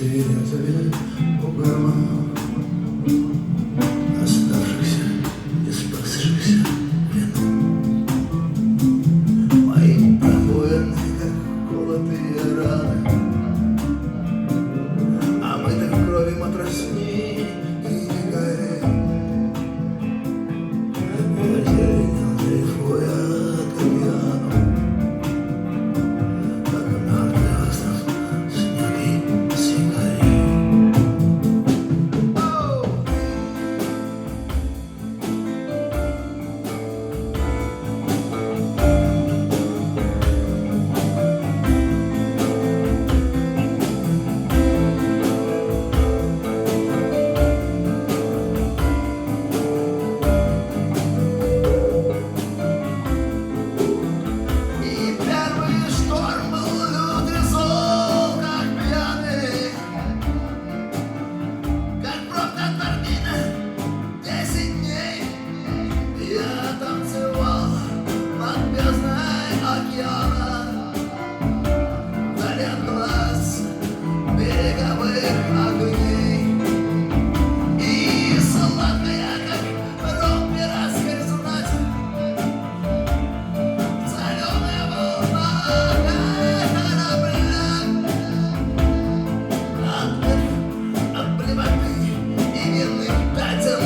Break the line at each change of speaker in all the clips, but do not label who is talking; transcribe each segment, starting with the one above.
свидетели угомонов, оставшихся и спасшихся вину. Мои пробоины, как колотые раны, а мы так в крови матросни и дикарей. Потерян дрейфуя от кальянов, как мертвый остров снеги сикарей. И первый шторм был лютый, зол, как пьяный, как пробка торнина, 10 дней я танцевал над бездной океана, вдали от глаз береговых огней. И сладкая, как ром раскользнуть, соленая волна корабля, от блевоты и винных пятен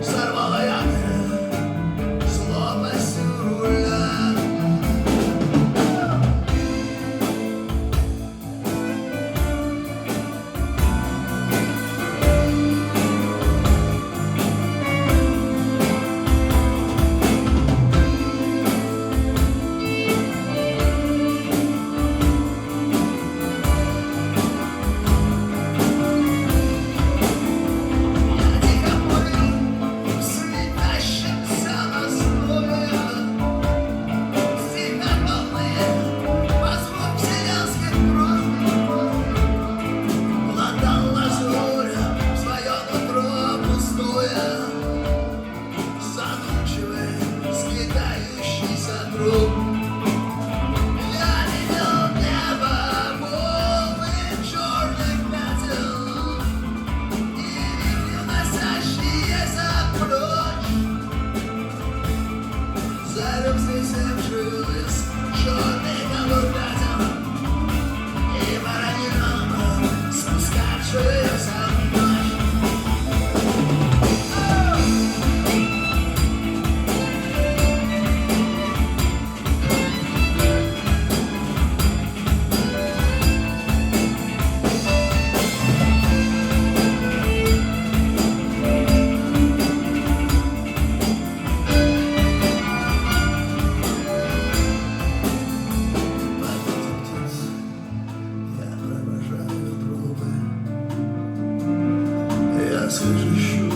сорвала я злобность руля. Тихо плыл в светящемся настое, стихи полные под звук вселенских труб. Глотал лазурь в свое нутро пустое, задумчивый, скитающийся труп. Я видел небо полным черных пятен и вихри, уносящиеся прочь. Зарек свистевший из черных пятен и вороненок, спускавшийся в ночь. Я провожаю трубы, я скрежещу